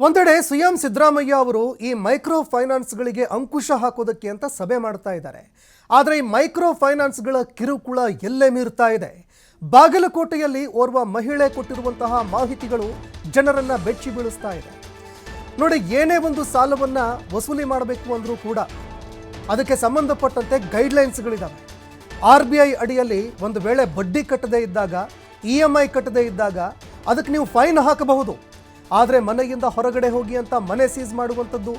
ಒಂದೆಡೆ ಸಿಎಂ ಸಿದ್ದರಾಮಯ್ಯ ಅವರು ಈ ಮೈಕ್ರೋ ಫೈನಾನ್ಸ್ಗಳಿಗೆ ಅಂಕುಶ ಹಾಕೋದಕ್ಕೆ ಅಂತ ಸಭೆ ಮಾಡ್ತಾ ಇದ್ದಾರೆ. ಆದರೆ ಈ ಮೈಕ್ರೋ ಫೈನಾನ್ಸ್ಗಳ ಕಿರುಕುಳ ಎಲ್ಲೇ ಮೀರ್ತಾ ಇದೆ. ಬಾಗಲಕೋಟೆಯಲ್ಲಿ ಓರ್ವ ಮಹಿಳೆ ಕೊಟ್ಟಿರುವಂತಹ ಮಾಹಿತಿಗಳು ಜನರನ್ನ ಬೆಚ್ಚಿ ಬೀಳಿಸ್ತಾ ಇದೆ. ನೋಡಿ, ಏನೇ ಒಂದು ಸಾಲವನ್ನ ವಸೂಲಿ ಮಾಡಬೇಕು ಅಂದರೂ ಕೂಡ ಅದಕ್ಕೆ ಸಂಬಂಧಪಟ್ಟಂತೆ ಗೈಡ್ಲೈನ್ಸ್ಗಳಿದ್ದಾವೆ. RBI ಅಡಿಯಲ್ಲಿ ಒಂದು ವೇಳೆ ಬಡ್ಡಿ ಕಟ್ಟದೇ ಇದ್ದಾಗ, EMI ಕಟ್ಟದೇ ಇದ್ದಾಗ ಅದಕ್ಕೆ ನೀವು ಫೈನ್ ಹಾಕಬಹುದು. ಆದರೆ ಮನೆಯಿಂದ ಹೊರಗಡೆ ಹೋಗಿ ಅಂತ ಮನೆ ಸೀಸ್ ಮಾಡುವಂಥದ್ದು,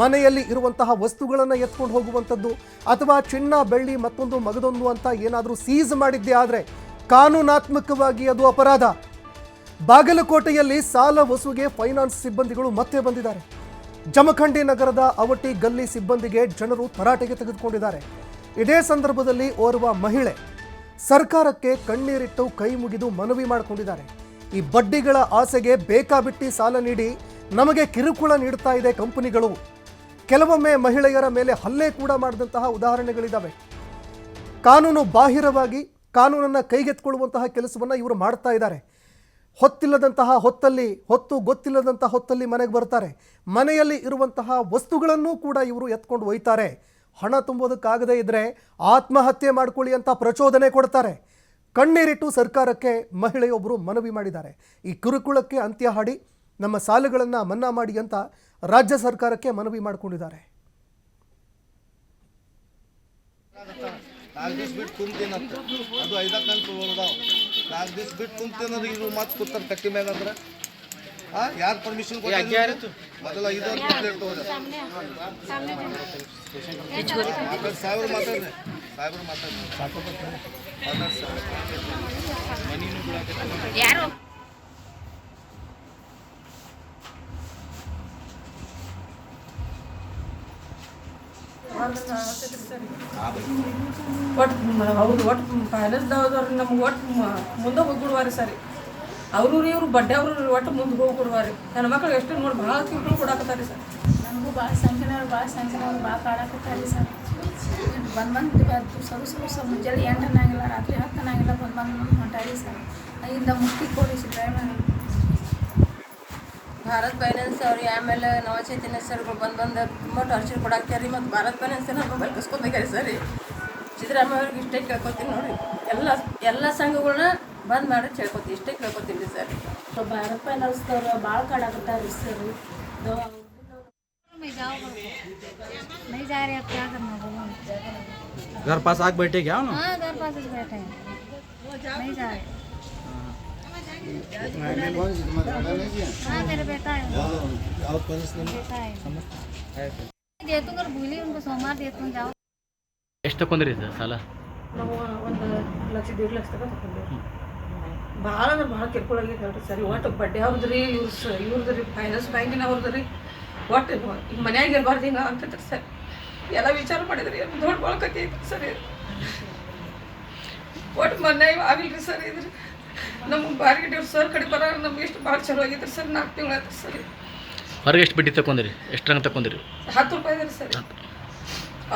ಮನೆಯಲ್ಲಿ ಇರುವಂತಹ ವಸ್ತುಗಳನ್ನು ಎತ್ಕೊಂಡು ಹೋಗುವಂಥದ್ದು, ಅಥವಾ ಚಿನ್ನ ಬೆಳ್ಳಿ ಮತ್ತೊಂದು ಮಗದೊಂದು ಅಂತ ಏನಾದರೂ ಸೀಸ್ ಮಾಡಿದ್ದೇ ಆದರೆ ಕಾನೂನಾತ್ಮಕವಾಗಿ ಅದು ಅಪರಾಧ. ಬಾಗಲಕೋಟೆಯಲ್ಲಿ ಸಾಲ ವಸೂಲಿಗೆ ಫೈನಾನ್ಸ್ ಸಿಬ್ಬಂದಿಗಳು ಮತ್ತೆ ಬಂದಿದ್ದಾರೆ. ಜಮಖಂಡಿ ನಗರದ ಅವಟಿ ಗಲ್ಲಿ ಸಿಬ್ಬಂದಿಗೆ ಜನರು ತರಾಟೆಗೆ ತೆಗೆದುಕೊಂಡಿದ್ದಾರೆ. ಇದೇ ಸಂದರ್ಭದಲ್ಲಿ ಓರ್ವ ಮಹಿಳೆ ಸರ್ಕಾರಕ್ಕೆ ಕಣ್ಣೀರಿಟ್ಟು ಕೈ ಮುಗಿದು ಮನವಿ ಮಾಡಿಕೊಂಡಿದ್ದಾರೆ. ಈ ಬಡ್ಡಿಗಳ ಆಸೆಗೆ ಬೇಕಾಬಿಟ್ಟಿ ಸಾಲ ನೀಡಿ ನಮಗೆ ಕಿರುಕುಳ ನೀಡ್ತಾ ಇದೆ ಕಂಪನಿಗಳು. ಕೆಲವೊಮ್ಮೆ ಮಹಿಳೆಯರ ಮೇಲೆ ಹಲ್ಲೆ ಕೂಡ ಮಾಡಿದಂತಹ ಉದಾಹರಣೆಗಳಿದ್ದಾವೆ. ಕಾನೂನು ಬಾಹಿರವಾಗಿ ಕಾನೂನನ್ನು ಕೈಗೆತ್ತಿಕೊಳ್ಳುವಂತಹ ಕೆಲಸವನ್ನು ಇವರು ಮಾಡ್ತಾ ಇದ್ದಾರೆ. ಹೊತ್ತಿಲ್ಲದಂತಹ ಗೊತ್ತಿಲ್ಲದಂತಹ ಹೊತ್ತಲ್ಲಿ ಮನೆಗೆ ಬರ್ತಾರೆ. ಮನೆಯಲ್ಲಿ ಇರುವಂತಹ ವಸ್ತುಗಳನ್ನೂ ಕೂಡ ಇವರು ಎತ್ಕೊಂಡು ಒಯ್ತಾರೆ. ಹಣ ತುಂಬೋದಕ್ಕಾಗದೇ ಇದ್ದರೆ ಆತ್ಮಹತ್ಯೆ ಮಾಡ್ಕೊಳ್ಳಿ ಅಂತ ಪ್ರಚೋದನೆ ಕೊಡ್ತಾರೆ. ಕಣ್ಣೀರಿಟ್ಟು ಸರ್ಕಾರಕ್ಕೆ ಮಹಿಳೆಯೊಬ್ಬರು ಮನವಿ ಮಾಡಿದ್ದಾರೆ. ಈ ಕಿರುಕುಳಕ್ಕೆ ಅಂತ್ಯ ಹಾಡಿ ನಮ್ಮ ಸಾಲಗಳನ್ನು ಮನ್ನಾ ಮಾಡಿ ಅಂತ ರಾಜ್ಯ ಸರ್ಕಾರಕ್ಕೆ ಮನವಿ ಮಾಡಿಕೊಂಡಿದ್ದಾರೆ. ಅದು 5 ಕಂತು ಉಳ್ದಾವ. 4 ದಿವಸ ಬಿಟ್ಟು ತುಂಬ್ತೇನದು ಇದು ಮತ್ತೆ ಕೂತಾರ ಕಟ್ಟಿ ಮ್ಯಾಗ ಅಂದ್ರೆ ಯಾರು ಪರ್ಮಿಷನ್ ಕೊಟ್ಟು ಮೊದಲ 5 ಕಂಪ್ಲೇಂಟ್ ತಗೋದ ಸಾಹೇಬ್ರು ಮಾತಾಡ್ರಿ ಯಾರು ಒಟ್ಟು ಫೈನಾನ್ಸ್ದವ್ರು ನಮ್ಗೆ ಒಟ್ಟು ಮುಂದೆ ಹೋಗ್ಬಿಡುವಾರಿ ಸರಿ. ಅವರು ಇವ್ರು ಬಡ್ಡೆ ಅವರು ಒಟ್ಟು ಮುಂದೆ ಹೋಗ್ಬಿಡುವಾರಿ. ನನ್ನ ಮಕ್ಳಿಗೆ ಎಷ್ಟು ನೋಡಿ ಭಾಳ ಕಿರುಕುಳ ಕೊಡಾಕತ್ತಾರೆ ಸರ್. ನಮಗೂ ಭಾಳ ಸಂಖ್ಯೆನವ್ರು ಭಾಳ ಕಾಡಾಕತ್ತಾರೆ ಸರ್. ಬಂದು ಸರು ಮುಂಜಾನೆ 8 ಅನ್ನಂಗಿಲ್ಲ, ರಾತ್ರಿ 10 ಅನ್ನಂಗಿಲ್ಲ, ಬಂದು ಹೊಂಟಾರಿ ಸರ್. ಇಂದ ಮುಕ್ತಿ ಕೊಡಿ ಡ್ರೈವರ್ ಭಾರತ್ ಫೈನಾನ್ಸ್ ಅವ್ರಿಗೆ ಆಮೇಲೆ ನವಚೈತನ್ಯ ಸರ್ಗಳು ಬಂದು ತುಂಬ ಟಾರ್ಚರ್ ಕೊಡಾಕ್ತಾರೆ. ಮತ್ತು ಭಾರತ್ ಫೈನಾನ್ಸ್ ನಮ್ಮ ಮೊಬೈಲ್ ಕಸ್ಕೊಬೇಕಾರೆ ಸರಿ. ಸಿದ್ದರಾಮಯ್ಯ ಅವ್ರಿಗೆ ಇಷ್ಟೇ ಕೇಳ್ಕೊತೀನಿ ನೋಡಿ. ಎಲ್ಲ ಸಂಘಗಳನ್ನ ಬಂದ್ ಮಾಡಿ ಕೇಳ್ಕೊತೀನಿ, ಇಷ್ಟೇ ಕೇಳ್ಕೊತೀನಿ ಸರ್. ಭಾರತ್ ಫೈನಾನ್ಸ್ದವ್ರು ಭಾಳ ಕಾಡಾಕತ್ತಾರೆ ಸರ್. नहीं जा रहे, अब क्या करना बोलो। घर पास आग बैठे क्या ना? हाँ, घर पास ही बैठे हैं, नहीं जा रहे। हाँ, मेरा बेटा है, बेटा है। दे दूँ अगर भूली उनको सोमवार दे दूँ, जाओ। ಎಷ್ಟು ತಗೊಂಡ್ರಿ ಸಾಲ? ನಾವು 1 ಲಕ್ಷ 1.5 ಲಕ್ಷ ತನಕ ತಗೊಂಡಿವಿ. ಭಾಳ ಅಂದ್ರೆ ಭಾಳ ಕಿರ್ಕೊಳ ಆಗೈತೆ ಸರಿ. ಒಟ್ಟು ಬಡ್ಡೆ ಅವ್ರದ್ರಿ, ಇವ್ರದ್ರಿ, ಫೈನಾನ್ಸ್ ಬ್ಯಾಂಕಿನ ಅವ್ರದ್ರಿ. ಒಟ್ಟು ಈಗ ಮನ್ಯಾಗ ಇರಬಾರ್ದು ಹಿಂಗೆ ಅಂತೈತ್ರಿ ಸರ್. ಎಲ್ಲ ವಿಚಾರ ಮಾಡಿದ್ರಿ ದೊಡ್ಡ ಬಳಕತಿ ಐತ್ರಿ ಸರ್. ಒಟ್ಟು ಮನ್ಯಾಗ ಆಗಿಲ್ರಿ ಸರ್. ಇದ್ರಿ ನಮ್ಗೆ ಬಾರ್ಗಿಟ್ಟು ಸರ್ ಕಡೆ ಬರ ನಮ್ಗೆ ಎಷ್ಟು ಭಾಳ ಚಲೋ ಆಗೈತ್ರಿ ಸರ್. 4 ತಿಂಗಳು ಆಯ್ತು ಸರ್. ಹೊರಗೆ ಎಷ್ಟು ಬಡ್ಡಿ ತಗೊಂಡ್ರಿ? ಎಷ್ಟು ರಂಗ ತಗೊಂಡ್ರಿ? 10 ರೂಪಾಯಿ ಇದ್ರಿ ಸರ್.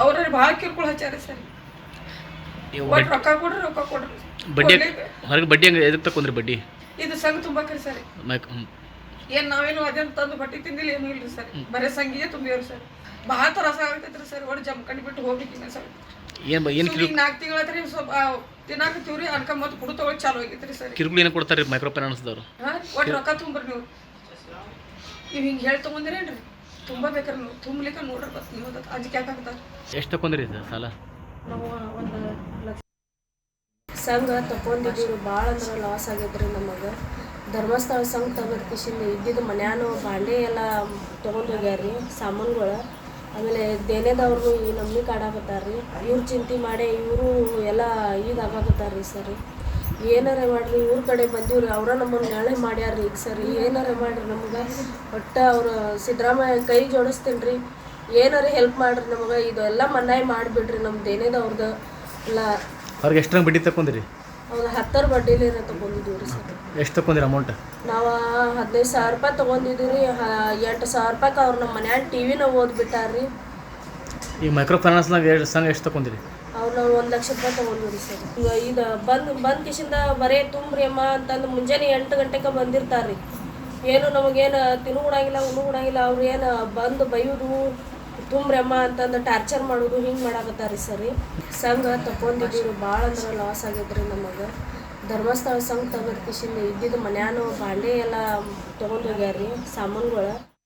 ಅವ್ರಿಗೆ ಭಾಳ ಕಿರ್ಕೊಳ ಹಚ್ಚಾರಿ ಸರ್. ಒಟ್ಟು ರೊಕ್ಕ ಕೊಡ್ರಿ ಬಡ್ಡಿ ಹೊರಗೆ ಬಡ್ಡಿ ಹಂಗೆ ಎದಕ್ಕೆ ತಗೊಂಡ್ರಿ? ಬಡ್ಡಿ ಇದು ಸಂಘ ತುಂಬಾಕ್ರಿ ಸರ್. ಏನು ನಾವೇನು ಅದೇನು ತಂದು ಬಟ್ಟೆ ತಿಂದಿಲ್ಲ, ಏನೂ ಇಲ್ರಿ ಸರ್. ಬರೀ ಸಂಘಿಗೆ ತುಂಬಿವ್ರಿ ಸರ್. ಭಾಳ ತ್ರಾಸ ಆಗತೈತ್ರಿ ಸರ್. ಒಟ್ಟು ಜಮ್ಕಂಡು ಬಿಟ್ಟು ಹೋಗ್ಬೇಕಿನ್ನ ಸರ್. ಈಗ 4 ತಿಂಗಳಾತ್ರಿ ಸ್ವಲ್ಪ ತಿನ್ನಾಕತ್ತೀವ್ರಿ. ಅನ್ಕ ಮತ್ತೆ ಕುಡು ತಗೊಳ್ ಚಾಲು ಆಗೈತ್ರಿ ಸರ್. ಕಿರುಕುಳ ಏನು ಕೊಡ್ತಾರೆ ಮೈಕ್ರೋ ಫೈನಾನ್ಸ್ದವ್ರು? ಹಾಂ, ಒಟ್ಟು ರೊಕ್ಕ ತುಂಬ್ರಿ ನೀವು ಹಿಂಗೆ ಹೇಳಿ ತೊಗೊಂಡಿರೇನ್ರಿ? ತುಂಬಬೇಕಾರೆ ನೀವು ತುಂಬಲಿಕ್ಕೆ ನೋಡ್ರಿ ಬಸ್ ನೀವು ಅಂಜಿಕೆ ಯಾಕಾಗ್ತಾರೆ. ಎಷ್ಟು ತಗೊಂಡ್ರಿ ಸಾಲ? ನಾವು 1 ಲಕ್ಷ ಸಂಘ ತಗೊಂಡಿದ್ದೀವಿ. ಭಾಳ ಅಂದ್ರೆ ಲಾಸ್ ಆಗೈತ್ರಿ ನಮಗೆ. ಧರ್ಮಸ್ಥಳ ಸಂಘ ತಗೋದ್ ಕಿಶಿಂದ ಇದ್ದಿದ್ದು ಮನ್ಯಾನು ಬಾಂಡೆ ಎಲ್ಲ ತೊಗೊಂಡು ಹೋಗ್ಯಾರ್ರಿ ಸಾಮಾನುಗಳು. ಆಮೇಲೆ ದೇನೇದವ್ರು ಈ ನಮ್ನಿ ಕಾಡಾಕತ್ತಾರ್ರಿ. ಇವ್ರು ಚಿಂತೆ ಮಾಡಿ ಇವರು ಎಲ್ಲ ಇದಾಗತ್ತಾರ್ರಿ ಸರ್. ಏನಾರ ಮಾಡಿರಿ, ಇವ್ರ ಕಡೆ ಬಂದೀವ್ರಿ. ಅವರ ನಮ್ಮನ್ನು ನಾಳೆ ಮಾಡ್ಯಾರ್ರಿ. ಈಗ ಸರ್ ಏನಾರ ಮಾಡಿರಿ ನಮ್ಗೆ. ಒಟ್ಟು ಅವ್ರು ಸಿದ್ದರಾಮಯ್ಯ ಕೈ ಜೋಡಿಸ್ತೀನಿ ರೀ. ಏನಾರ ಹೆಲ್ಪ್ ಮಾಡಿರಿ ನಮಗೆ. ಇದೆಲ್ಲ ಮನ್ನಾಯಿ ಮಾಡಿಬಿಡ್ರಿ ನಮ್ಮ ದೇನೇದವ್ರದ್ದು ಎಲ್ಲ. ಹೊರಗೆ ಎಷ್ಟು ರಂಗ ಬಡ್ಡಿ ತಗೊಂಡ್ರಿ? ಹೌದು, 10 ಬಡ್ಡಿಲಿ ತೊಗೊಂಡಿದ್ದೀವಿ ರೀ ಸರ್. ಎಷ್ಟು ತಗೊಂಡ್ರಿ ಅಮೌಂಟ್? ನಾವು 15,000 ರೂಪಾಯಿ ತೊಗೊಂಡಿದ್ದೀವಿ ರೀ. 8,000 ರೂಪಾಯಿಗೆ ಅವ್ರು ನಮ್ಮ ಮನ್ಯಾಗ ಟಿವಿನ ಓದ್ಬಿಟ್ಟಾರ್ರಿ. ಈಗ ಮೈಕ್ರೋ ಫೈನಾನ್ಸ್ನಾಗ ಸಂಘ ಎಷ್ಟು ತಗೊಂಡ್ರಿ? ಅವ್ರು ನಾವು 1 ಲಕ್ಷ ರೂಪಾಯಿ ತೊಗೊಂಡಿರಿ ಸರ್. ಈಗ ಬಂದು ಕಿಶಿಂದ ಬರೇ ತುಂಬ್ರಿ ಅಮ್ಮ ಅಂತಂದು ಮುಂಜಾನೆ 8 ಗಂಟೆಗೆ ಬಂದಿರ್ತಾರೆ ರೀ. ಏನು ನಮಗೇನು ತಿನ್ನುಗುಡಂಗಿಲ್ಲ ಉಣ್ಣುಗುಡಂಗಿಲ್ಲ ಅವ್ರು ಏನು ಬಂದು ಬೈಯೋದು ತುಂಬ್ರಮ್ಮ ಅಂತಂದು ಟಾರ್ಚರ್ ಮಾಡೋದು ಹಿಂಗೆ ಮಾಡಾಕತ್ತಾರ ಸರಿ. ಸಂಘ ತಗೊಂಡಿದ್ದೀವಿ ಭಾಳ ಅಂದ್ರೆ ಲಾಸ್ ಆಗೈತ್ರಿ ನಮಗೆ. ಧರ್ಮಸ್ಥಳ ಸಂಘ ತೆಗೆದ ಕಿಶಿಂದ ಇದ್ದಿದ್ದು ಮನ್ಯಾನು ಬಾಂಡೆ ಎಲ್ಲ ತೊಗೊಂಡು ಹೋಗ್ಯಾರ ರೀ ಸಾಮಾನುಗಳು.